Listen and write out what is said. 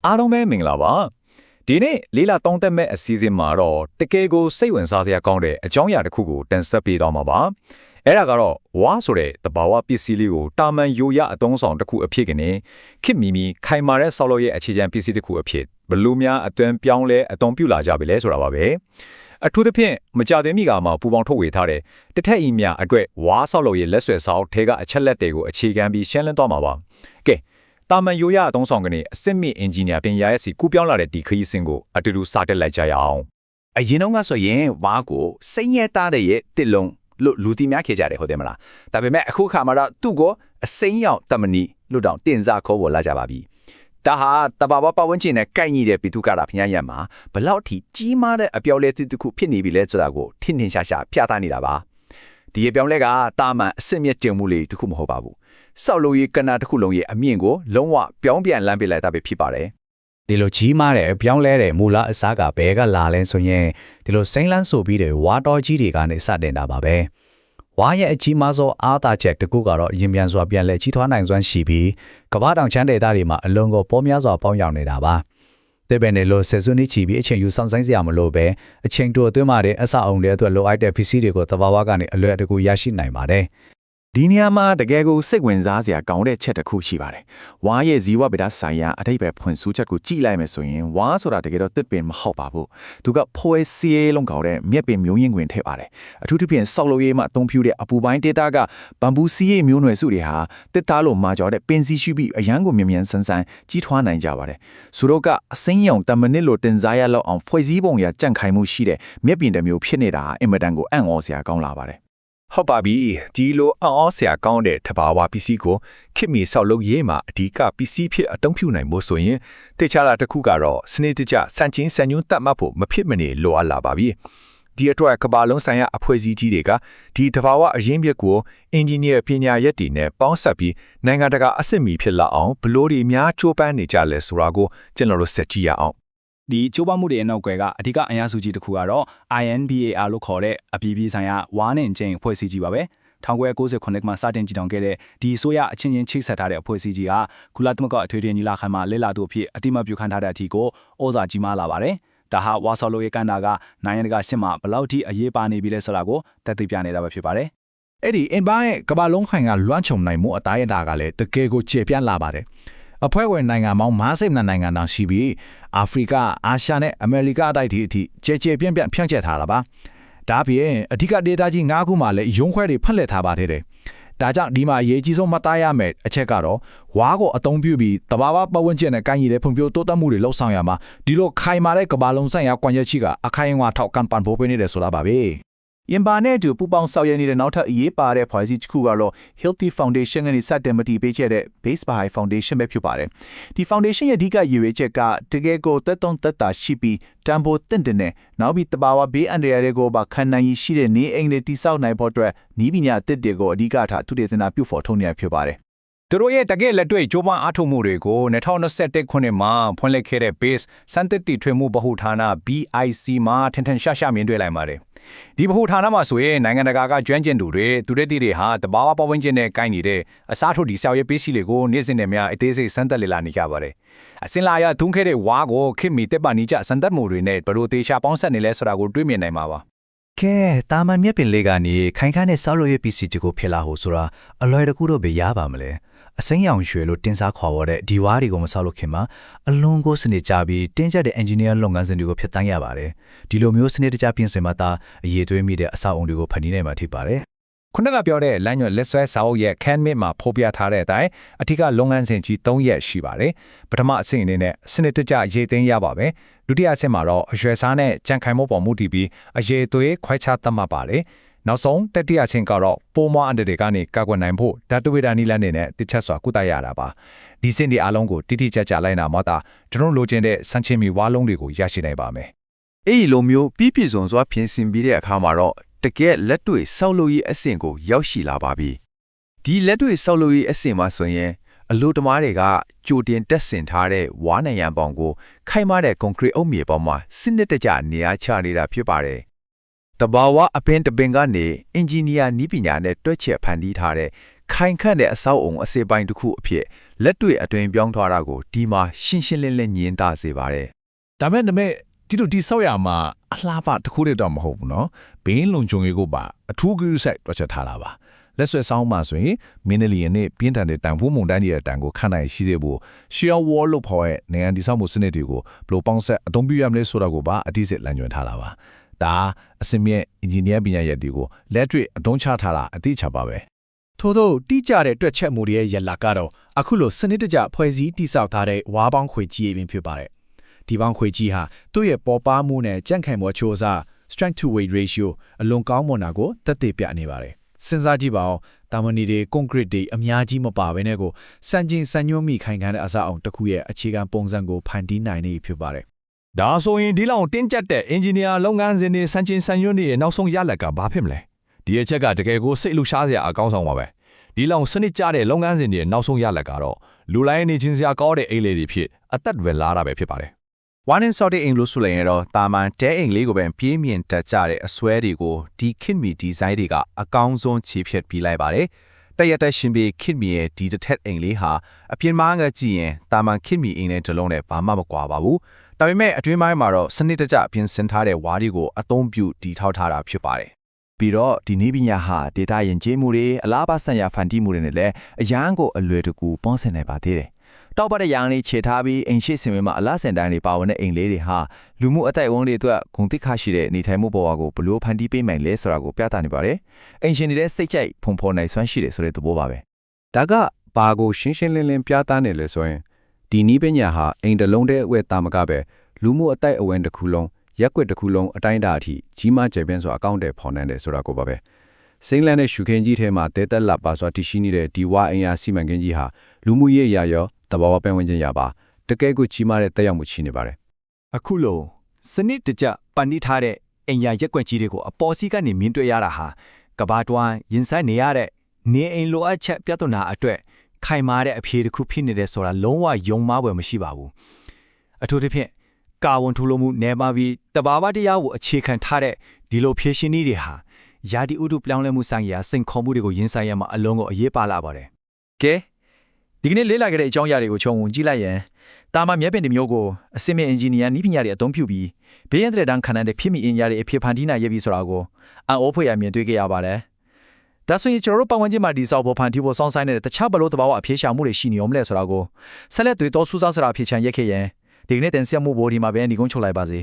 အားလုံးပဲမင်္ဂလာပါဒီနေ့လေးလာတောင်းတက်မဲ့အစည်းအဝေးမှာတော့တကယ်ကိုစိတ်ဝင်စားစရာကောင်းတဲ့အကြောင်းအရာတစ်ခုကိုတင်ဆက်ပေးသွားမှာပါအဲ့ဒါကတော့ဝါဆိုတဲ့တဘာဝပစ္စည်းလေးကိုတာမန်ယိုရအတုံးဆောင်တစ်ခုအဖြစ်ကနေခင်မီမီခိုင်မာတဲ့ဆောက်လုပ်ရဲ့အခြေခံပစ္စည်းတစ်ခုအဖြစ်ဘလူးများအတွန်းပြောင်းလဲအတုံးပြုလာကြပြီလဲဆိုတာပါပဲအထူးသဖြင့်မကြတဲ့မိကမှာပူပေါင်းထုတ်ဝေထားတဲ့တစ်ထက်ဤမြအတွက်ဝါဆောက်လုပ်ရဲ့လက်ဆွဲဆောက်ထဲကအချက်လက်တွေကိုအခြေခံပြီးရှင်းလင်းသွားမှာပါကဲတာမန်ယိုရအတုံးဆောင်ကနေအစစ်မြင့်အင်ဂျင်နီယာပညာရဲ့စီကူးပြောင်းလာတဲ့ဒီခရီးစဉ်ကိုအတူတူစတက်လိုက်ကြရအောင်အရင်တော့ကဆိုရင်ဝါကိုစိတ်ရတာတဲ့ရဲ့တစ်လုံးလို့လူတီများခဲ့ကြတယ်ဟုတ်တယ်မလားဒါပေမဲ့အခုခါမှာတော့သူ့ကိုအစိမ်းရောက်တမနီလို့တောင်တင်စားခေါ်ပေါ်လာကြပါပြီဒါဟာတဘာဝပတ်ဝန်းကျင်နဲ့ကိုက်ညီတဲ့ပိတုကာရဖျားရံမှာဘလောက်ထိကြီးမားတဲ့အပြောင်းလဲတစ်ခုဖြစ်နေပြီလဲဆိုတာကိုထင်ထင်ရှားရှားပြသနေတာပါဒီအပြောင်းလဲကတာမန်အစစ်မြစ်ကျုံမှုလေးတစ်ခုမဟုတ်ပါဘူးဆောက်လုပ်ရေးကဏ္ဍတစ်ခုလုံးရဲ့အမြင့်ကိုလုံးဝပြောင်းပြန်လမ်းပြလိုက်တာပဲဖြစ်ပါတယ်ဒီလိုကြီးမားတဲ့အပြောင်းလဲတဲ့မူလအစားကဘဲကလာလဲဆိုရင်ဒီလိုစိမ့်လန်းဆိုပြီးတဲ့ဝါတော်ကြီးတွေကနေစတင်တာပါပဲဝါရဲ့အကြီးမားဆုံးအားသာချက်တစ်ခုကတော့ရင်ပြန်စွာပြန်လဲကြီးထွားနိုင်စွမ်းရှိပြီးကမ္ဘာတောင်ချမ်းဒေသတွေမှာအလုံးကိုပေါများစွာပေါင်းရောက်နေတာပါတဲ့ပဲနဲ့လို့ဆယ်စုနှစ်ချီပြီးအချိန်ယူဆောင်ဆိုင်စရာမလိုပဲအချိန်တိုအတွင်းမှာတဲ့အဆောက်အုံတွေအတွက်လိုအပ်တဲ့ပစ္စည်းတွေကိုသဘာဝကနေအလွယ်တကူရရှိနိုင်ပါတယ်ဒီနေရာမှာတကယ်ကိုစိတ်ဝင်စားစရာကောင်းတဲ့ချက်တစ်ခုရှိပါတယ်။ဝါရဲ့ဇီဝဗေဒဆိုင်ရာအထိပ္ပယ်ဖွင့်ဆိုချက်ကိုကြည့်လိုက်မယ်ဆိုရင်ဝါဆိုတာတကယ်တော့တစ်ပင်မဟုတ်ပါဘူး။သူကဖွဲစီးလုံးကောက်တဲ့မြက်ပင်မျိုးရင်းခွင်ထည့်ပါတယ်။အထူးသဖြင့်ဆောက်လုပ်ရေးမှာအသုံးပြုတဲ့အပူပိုင်းဒေတာကဘမ်ဘူစီးမျိုးနွယ်စုတွေဟာတစ်သားလိုမာကြောတဲ့ပင်စီရှိပြီးအရန်ကိုမြန်မြန်ဆန်ဆန်ကြီးထွားနိုင်ကြပါတယ်။ဆိုတော့ကအစိမ်းရောင်တမနစ်လိုတင်စားရလောက်အောင်ဖွဲ့စည်းပုံရကြန့်ခိုင်မှုရှိတဲ့မြက်ပင်တစ်မျိုးဖြစ်နေတာအင်မတန်ကိုအံ့ဩစရာကောင်းလာပါတယ်ဟုတ်ပါပြီဒီလိုအော်ဆရာကောင်းတဲ့တဘာဝပစ္စည်းကိုခင်မီဆောက်လုပ်ရေးမှာအဓိကပစ္စည်းဖြစ်အသုံးပြုနိုင်ဖို့ဆိုရင်တေချာလာတစ်ခုကတော့စနစ်တကျစံချင်းစံညွန်းတတ်မှတ်ဖို့မဖြစ်မနေလိုအပ်လာပါပြီဒီအတွက်ကဘာလုံးဆိုင်ရာအဖွဲ့အစည်းကြီးတွေကဒီတဘာဝအရင်းမြစ်ကိုအင်ဂျင်နီယာပညာရပ်တွေနဲ့ပေါင်းစပ်ပြီးနိုင်ငံတကာအဆင့်မီဖြစ်လာအောင်ဘလို့တွေများချိုးပမ်းနေကြလဲဆိုတာကိုကျွန်တော်တို့ဆက်ကြည့်ရအောင်ဒီချိုးပမှုတွေအနောက်ကွယ်ကအဓိကအင်အားစုကြီးတစ်ခုကတော့ INBAR လို့ခေါ်တဲ့အပြည်ပြည်ဆိုင်ရာဝါးနဲ့ကျင်းအဖွဲ့အစည်းကြီးပါပဲ1998မှာစတင်တည်ထောင်ခဲ့တဲ့ဒီဆိုရအချင်းချင်းချိတ်ဆက်ထားတဲ့အဖွဲ့အစည်းကြီးကကုလသမဂ္ဂအထွေထွေညီလာခံမှာလက်လာသူအဖြစ်အတိမပြုခန့်ထားတဲ့အထီကိုဩဇာကြီးမားလာပါတယ်ဒါဟာဝါဆော်လိုရေးကဏ္ဍကနိုင်ငံတကာရှင်းမှာဘယ်လောက်ထိအရေးပါနေပြီလဲဆိုတာကိုသက်သေပြနေတာပဲဖြစ်ပါတယ်အဲ့ဒီအင်ဘာရဲ့ကမ္ဘာလုံးခိုင်ကလွှမ်းခြုံနိုင်မှုအတိုင်းအတာကလည်းတကယ်ကိုကျေပြန့်လာပါတယ်အဖွဲ့ဝင်နိုင်ငံပေါင်း52နိုင်ငံတောင်ရှိပြီးအာဖရိကအာရှနဲ့အမေရိကအတိုက်အထိကျေပြန့်ပြန့်ဖြန့်ကျက်ထားတာပါဒါပြင်အဓိက data ကြီး9ခုမှလည်းရုံးခွဲတွေဖက်လက်ထားပါသေးတယ်ဒါကြောင့်ဒီမှာအရေးကြီးဆုံးမှတ်သားရမယ်အချက်ကတော့ဝါးကိုအသုံးပြုပြီးတဘာဝပတ်ဝန်းကျင်နဲ့ကိုင်းရည်တဲ့ဖွံ့ဖြိုးတိုးတက်မှုတွေလှုပ်ဆောင်ရမှာဒီလိုခိုင်မာတဲ့ကမ္ဘာလုံးဆိုင်ရာကွန်ရက်ကြီးကအခိုင်အမာထောက်ကန်ပံ့ပိုးပေးနေတယ်ဆိုတာပါပဲယင်ပါနဲ့အတူပူပေါင်းဆောက်ရည်နေတဲ့နောက်ထပ်အရေးပါတဲ့ဖွဲ့စည်းတစ်ခုကတော့ Healthy Foundation ကနေစတင်မတည်ပေးခဲ့တဲ့ Base by Foundation ပဲဖြစ်ပါတယ်။ဒီ Foundation ရဲ့အဓိကရည်ရွယ်ချက်ကတကယ်ကိုသက်သာရှိပြီးတန်ဖိုးတင့်တဲ့နောက်ပြီးတဘာဝဘေးအန္တရာယ်တွေကိုပါခံနိုင်ရရှိတဲ့နေအိမ်တွေတိစောက်နိုင်ဖို့အတွက်နီးပညာတစ်တွေကိုအဓိကထားသူတေသနာပြုဖော်ထုတ်နေဖြစ်ပါတယ်သူတို့ရဲ့တကယ်လက်တွေ့ကြိုးပမ်းအားထုတ်မှုတွေကို2021ခုနှစ်မှာဖွင့်လှစ်ခဲ့တဲ့ Base စံသစ်တီထွေမှုဗဟုဌာန BIC မှာထင်ထင်ရှားရှားမြင်တွေ့လိုက်ပါတယ်ဒီဗဟုဌာနမှာဆိုရင်နိုင်ငံတကာကကျွမ်းကျင်သူတွေသူတို့တွေဟာတဘာဝပတ်ဝန်းကျင်နဲ့ကိုင်းနေတဲ့အစားထိုးဒီဆောက်ရေးပစ္စည်းတွေကိုနေ့စဉ်နဲ့များအသေးစိတ်စမ်းသပ်လေ့လာနေကြပါတယ်အစင်လာရထုံးခဲ့တဲ့ဝါကိုခင်မီတက်ပါနီကြစမ်းသပ်မှုတွေနဲ့ဘယ်လိုသေချာပေါင်းဆက်နေလဲဆိုတာကိုတွေးမြင်နိုင်မှာပါကဲတာမန်မြက်ပင်လေးကနေခိုင်ခန့်တဲ့ဆောက်လုပ်ရေးပစ္စည်းတွေကိုဖျက်လာဖို့ဆိုတာအလွယ်တကူတော့ပဲရပါမလဲအစိမ်းရောင်ရွှေလို့တင်စားခေါ်တဲ့ဒီဝါးတွေကိုမဆောက်လို့ခင်မှာအလွန်ကိုစနစ်ကြပြီးတင်းကျပ်တဲ့ engineer လုပ်ငန်းစဉ်တွေကိုဖျက်ဆီးရပါတယ်ဒီလိုမျိုးစနစ်တကျပြင်ဆင်မှသာအရေးသွေးမိတဲ့အဆောက်အုံတွေကိုဖန်တီးနိုင်မှာဖြစ်ပါတယ်ခုနကပြောတဲ့လမ်းညွှန်လက်ဆွဲစာအုပ်ရဲ့ Canmit မှာဖော်ပြထားတဲ့အတိုင်းအထူးလုပ်ငန်းစဉ်ကြီး3ရက်ရှိပါတယ်ပထမအဆင့်အနေနဲ့စနစ်တကျရေးသိမ်းရပါမယ်ဒုတိယအဆင့်မှာတော့အရွယ်စားနဲ့ကြံခိုင်မှုပေါ်မှုတည်ပြီးအရေးသွေးခွဲခြားသတ်မှတ်ပါတယ်နောက်ဆုံးတတိယအဆင့်ကတော့ပိုးမွားအန္တရာယ်ကနေကာကွယ်နိုင်ဖို့ဓာတုဝေဒနီလန်းနေနဲ့တခြားစွာကုသရတာပါဒီစင်ဒီအားလုံးကိုတိတိကျကျလိုက်နာမှသာကျွန်တော်လိုချင်တဲ့စံချင်းမီဝါလုံးတွေကိုရရှိနိုင်ပါမယ်အဲ့ဒီလိုမျိုးပြည့်ပြည့်စုံစွာပြင်ဆင်ပြီးတဲ့အခါမှာတော့တကယ်လက်တွေ့ဆောက်လုပ်ရေးအဆင့်ကိုရောက်ရှိလာပါပြီဒီလက်တွေ့ဆောက်လုပ်ရေးအဆင့်မှာဆိုရင်အလို့တမားတွေကကြိုတင်တက်ဆင်ထားတဲ့ဝါးနိုင်ရန်ပေါင်ကိုခိုင်မာတဲ့ကွန်ကရစ်အုပ်မြေပေါ်မှာစနစ်တကျနေရာချနေတာဖြစ်ပါတယ်တဘာဝအပင်တပင်ကနေအင်ဂျင်နီယာနီးပညာနဲ့တွဲချက်ဖန်တီးထားတဲ့ခိုင်ခန့်တဲ့အဆောက်အုံအစိပ်ပိုင်းတစ်ခုအဖြစ် လက်တွေ့အတွင်ပြောင်းသွားတာကိုဒီမှာရှင်းရှင်းလင်းလင်းညင်တာစေပါတယ် ဒါမဲ့ဒီလိုတိဆောက်ရမှာအလားပါတစ်ခုတည်းတော့မဟုတ်ဘူးเนาะဘေးလုံခြုံရေးကိုပါအထူးဂရုစိုက်တွက်ချက်ထားတာပါလက်ဆွဲဆောင်မှာဆိုရင်မင်းနလီယန်နဲ့ပြင်းထန်တဲ့တန်ဖိုးမုန်တိုင်းရဲ့တန်ကိုခန့်နိုင်ရှိစေဖို့ shear wall လို့ခေါ်တဲ့နိုင်ငံတိဆောက်မှုစနစ်တွေကိုဘယ်လိုပေါင်းဆက်အသုံးပြုရမလဲဆိုတာကိုပါအတိအကျလမ်းညွှန်ထားတာပါဒါအစင်မြင့်အင်ဂျင်နီယာပညာရပ်တွေကိုလက်တွေ့အသုံးချထားတာအတိအကျပါပဲ ထို့သောတိကျတဲ့တွက်ချက်မှုတွေရဲ့ရလကတော့အခုလိုစနစ်တကျဖွဲ့စည်းတိစောက်ထားတဲ့ဝါပေါင်းခွေကြီးပင်ဖြစ်ပါတယ်ဒီပေါင်းခွေကြီးဟာသူ့ရဲ့ပေါ်ပါမှုနဲ့ကြန့်ခိုင်မှုအချိုးအစား strength to weight ratio အလွန်ကောင်းမွန်တာကိုသက်သေပြနေပါတယ်စဉ်းစားကြည့်ပါဦးတာမနီတွေကွန်ကရစ်တွေအများကြီးမပါဘဲနဲ့ကိုစံချင်းစံညွှန်းမိခိုင်ခံတဲ့အစားအောင်တစ်ခုရဲ့အခြေခံပုံစံကိုဖန်တီးနိုင်နေဖြစ်ပါတယ် ဒါဆိုရင်ဒီလောက်တင်းကျပ်တဲ့အင်ဂျင်နီယာလုပ်ငန်းစဉ်တွေစံချင်းစံညွှန်းတွေရဲ့နောက်ဆုံးရလဒ်ကဘာဖြစ်မလဲဒီအချက်ကတကယ်ကိုစိတ်လှရှားစရာအကောင်းဆုံးပါပဲဒီလောက်စနစ်ကျတဲ့လုပ်ငန်းစဉ်တွေနောက်ဆုံးရလဒ်ကတော့လူလိုက်နေချင်းစရာကောင်းတဲ့အိမ်လေးတွေဖြစ်အသက်ဝင်လာတာပဲဖြစ်ပါတယ် One sorted အင်လို့ဆိုရင်တော့တာမန်တဲအင်လေးကိုပဲပြေးမြင်တက်ကြတဲ့အစွဲတွေကိုဒီခင်မီဒီဇိုင်းတွေကအကောင်းဆုံးခြေဖြတ်ပြီးလိုက်ပါတယ်တရတက်ရှင်ပြီးခင်မီရဲ့ဒီတစ်ထက်အင်လေးဟာအပြင်မှာငါကြည့်ရင်တာမန်ခင်မီအင်နဲ့တလုံးနဲ့ဘာမှမကွာပါဘူးဒါပေမဲ့အတွင်းပိုင်းမှာတော့စနစ်တကျပြင်ဆင်ထားတဲ့ဝါးတွေကိုအသုံးပြုတည်ထောက်ထားတာဖြစ်ပါတယ်ပြီးတော့ဒီနည်းပညာဟာ data ယဉ်ကျေးမှုတွေအလားပါဆိုင်ရာဖန်တီးမှုတွေနဲ့လည်းအရန်ကိုအလွယ်တကူပေါင်းစင်နိုင်ပါသေးတယ်တောက်ပတ်တဲ့ရန်လေးခြေထားပြီးအိမ်ရှိစင်မှာအလားစင်တိုင်းတွေပါဝင်တဲ့အိမ်လေးတွေဟာလူမှုအတိုက်အဝန်းတွေအတွက်ဂုဏ်သိက္ခာရှိတဲ့နေထိုင်မှုဘဝကိုဘလို့ဖန်တီးပေးနိုင်လဲဆိုတာကိုပြသနေပါတယ်။အိမ်ရှင်တွေစိတ်ကြိုက်ဖုန်ဖော်နိုင်စွမ်းရှိတယ်ဆိုတဲ့သဘောပါပဲ။ဒါကဘာကိုရှင်းရှင်းလင်းလင်းပြသနေလဲဆိုရင်ဒီနည်းပညာဟာအိမ်တစ်လုံးတည်းအဝဲတာမကပဲလူမှုအတိုက်အဝန်းတစ်ခုလုံးရက်ွက်တစ်ခုလုံးအတိုင်းအတာအထိကြီးမားကျယ်ပြန့်စွာအကောင့်တွေဖော်နိုင်တယ်ဆိုတာကိုပါပဲ။စိမ့်လန်းတဲ့ရှုခင်းကြီးထဲမှာတဲတက်လာပါစွာတရှိနေတဲ့ဒီဝါအင်ယာစီမံကိန်းကြီးဟာလူမှုရေးရာရောတဘာဝပင်ဝင်ခြင်းရပါတကယ်ကိုကြီးမားတဲ့တက်ရောက်မှုရှိနေပါတယ် အခုလိုစနစ်တကျပန်တီးထားတဲ့အင်ယာရက်ွက်ကြီးတွေကိုအပေါ်စီးကနေမြင်တွေ့ရတာဟာကဘာတွန်းရင်ဆိုင်နေရတဲ့နေအိမ်လိုအပ်ချက်ပြဿနာအတွက်ခိုင်မာတဲ့အဖြေတစ်ခုဖြစ်နေတဲ့ဆိုတာလုံးဝယုံမှားပွဲမရှိပါဘူးအထူးသဖြင့်ကာဝန်ထူလို့မှုနေပါပြီးတဘာဝတရားကိုအခြေခံထားတဲ့ဒီလိုဖြည့်ရှင်နည်းတွေဟာယာတီဥတုပြောင်းလဲမှုဆိုင်ရာစိန်ခေါ်မှုတွေကိုရင်ဆိုင်ရမှာအလုံးကိုအရေးပါလာပါတယ် ကဲဒီကနေ့လေးလာခဲ့တဲ့အကြောင်းအရာတွေကိုခြုံငုံကြည့်လိုက်ရင်တာမန်မြက်ပင်ဒီမျိုးကိုအစစ်မြင့်အင်ဂျင်နီယာနည်းပညာတွေအသုံးပြုပြီးဘေးရန်တဲ့တန်းခံတဲ့ဖြစ်မိအင်ဂျင်နီယာတွေအဖြစ်ဖန်တီးနိုင်ရပြီဆိုတာကိုအံ့ဩဖွယ်ရမြင်တွေ့ခဲ့ရပါတယ်ဒါဆိုရင်ကျွန်တော်တို့ပတ်ဝန်းကျင်မှာဒီဆောက်ဖို့ဖန်တီးဖို့စောင့်ဆိုင်နေတဲ့တခြားဘလို့တဘာဝအဖြေရှာမှုတွေရှိနေအောင်မလဲဆိုတာကိုဆက်လက်တွေ့တော့စူးစမ်းစရာအဖြစ်ချန်ရက်ခဲ့ရင်ဒီကနေ့တင်ဆက်မှုဘော်ဒီမှာပဲညီကုန်းချုပ်လိုက်ပါစေ